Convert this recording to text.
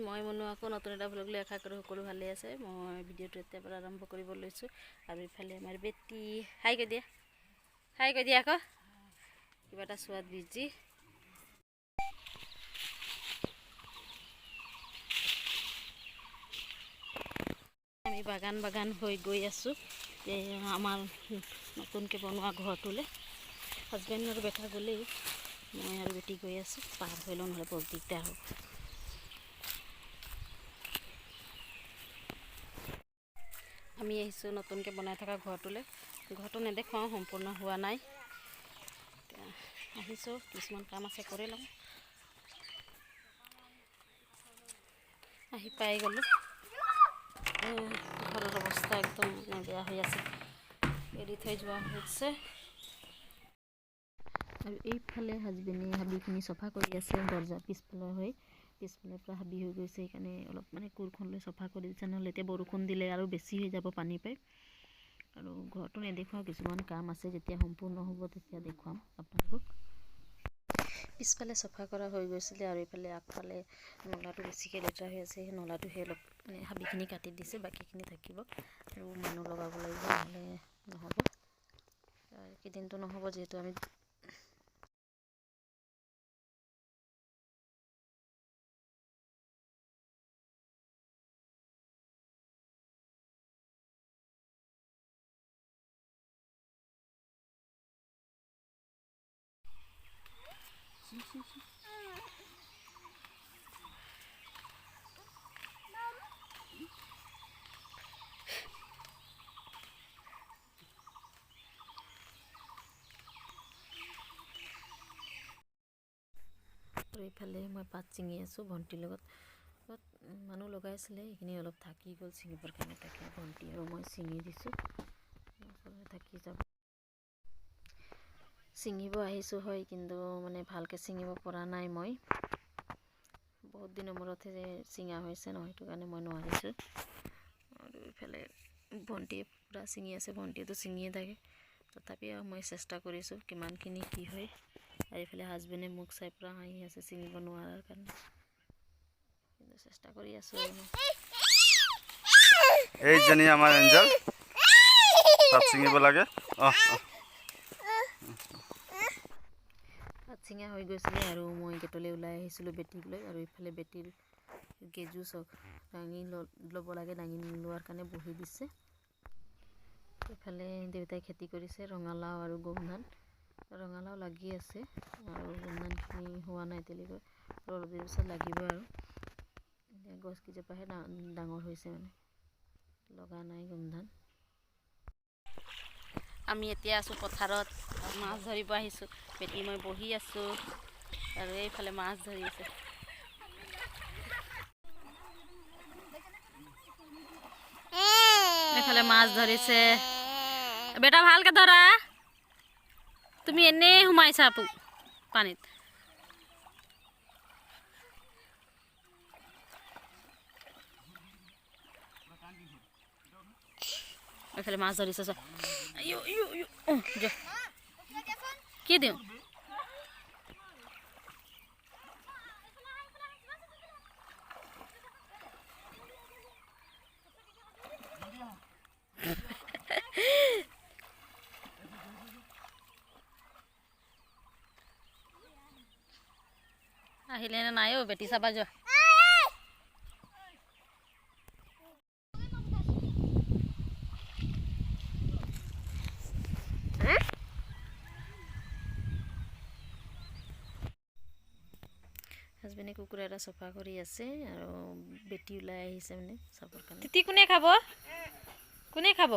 মই বনোৱা আকৌ নতুন এটা ভ্লগ লৈ আশা কৰোঁ সকলো ভালে আছে। মই ভিডিঅ'টো এতিয়াৰ পৰা আৰম্ভ কৰিব লৈছোঁ। আৰু ইফালে আমাৰ বেটি হাই কৈ দিয়া আকৌ কিবা এটা চোৱাত বিজি। আমি বাগান হৈ গৈ আছোঁ আমাৰ নতুনকৈ বনোৱা ঘৰটোলৈ। হাজবেণ্ড আৰু বেটা গ'লেই, মই আৰু বেটি গৈ আছোঁ। পাৰ হৈ লওঁ নহ'লে বৰ দিগদাৰ হ'ব। আমি আহিছোঁ নতুনকৈ বনাই থকা ঘৰটোলৈ। ঘৰটো নেদেখুৱাওঁ, সম্পূৰ্ণ হোৱা নাই। আহিছোঁ, কিছুমান কাম আছে কৰি লওঁ। আহি পাই গ'লোঁ। ঘৰৰ অৱস্থা একদম বেয়া হৈ আছে, এৰি থৈ যোৱা হৈছে। আৰু এইফালে হাজবেণ্ডে হাবিখিনি চফা কৰি আছে। দৰ্জা পিছফালৰ পৰা হাবি হৈ গৈছে, সেইকাৰণে অলপ কোৰখন লৈ চফা কৰি দিছে। নহ'লে এতিয়া বৰষুণ দিলে আৰু বেছি হৈ যাব পানী পাই। আৰু ঘৰটো নেদেখুৱাওঁ, কিছুমান কাম আছে, যেতিয়া সম্পূৰ্ণ হ'ব তেতিয়া দেখুৱাম আপোনালোকক। পিছফালে চফা কৰা হৈ গৈছিলে আৰু এইফালে আগফালে নলাটো বেছিকৈ লেতেৰা হৈ আছে। সেই নলাটোহে অলপ হাবিখিনি কাটি দিছে, বাকীখিনি থাকিব। আৰু মানুহ লগাব লাগিব, নহ'লে নহ'ব। এইকেইদিনটো নহ'ব, যিহেতু আমি আৰু এইফালে মই পাত ছিঙি আছোঁ ভণ্টিৰ লগত। মানুহ লগাইছিলে, সেইখিনি অলপ থাকি গ'ল ছিঙিবৰ কাৰণে। তাকে ভণ্টি আৰু মই ছিঙি দিছোঁ, থাকি যাব। ছিঙিব আহিছোঁ হয়, কিন্তু ভালকৈ ছিঙিব পৰা নাই। মই বহুত দিনৰ মূৰতহে ছিঙা হৈছে নহয়, সেইটো কাৰণে মই নোৱাৰিছোঁ। আৰু এইফালে ভণ্টিয়ে পূৰা ছিঙি আছে, ভণ্টিয়েতো ছিঙিয়ে থাকে। তথাপিও মই চেষ্টা কৰিছোঁ কিমানখিনি কি হয়। আৰু এইফালে হাজবেণ্ডে মোক চাই পূৰা হাঁহি আছে ছিঙিব নোৱাৰাৰ কাৰণে, কিন্তু চেষ্টা কৰি আছোঁ। এইজনী আমাৰ এঞ্জেল, তাত ছিঙিব লাগে। পাত ছিঙা হৈ গৈছিলে আৰু মই গেটলৈ ওলাই আহিছিলোঁ বেটিক লৈ। আৰু ইফালে বেটিৰ গেজু দাঙি ল'ব লাগে, দাঙি লোৱাৰ কাৰণে বহি দিছে। এইফালে দেউতাই খেতি কৰিছে, ৰঙালাও আৰু গোমধান। ৰঙালাও লাগি আছে আৰু গোমধানখিনি হোৱা নাই এতিয়ালৈকে, অলপ দেৰি পিছত লাগিব। আৰু এতিয়া গছকেইজোপাহে ডাঙৰ হৈছে, লগা নাই গোমধান। আমি এতিয়া আছোঁ পথাৰত, মাছ ধৰিব আহিছোঁ। বেটি মই বহি আছোঁ আৰু এইফালে মাছ ধৰি আছে। এইফালে মাছ ধৰিছে। বেটা ভালকৈ ধৰা, তুমি এনেই সোমাইছা পানীত। এইফালে মাছ ধৰিছে, কি দিওঁ? আহিলে নে নাই বেটি, চাবা যোৱা। হাজবেণ্ডে কুকুৰা এটা চফা কৰি আছে আৰু বেটি ওলাই আহিছে চাবৰ কাৰণে। তিতি কোনে খাব? কোনে খাব?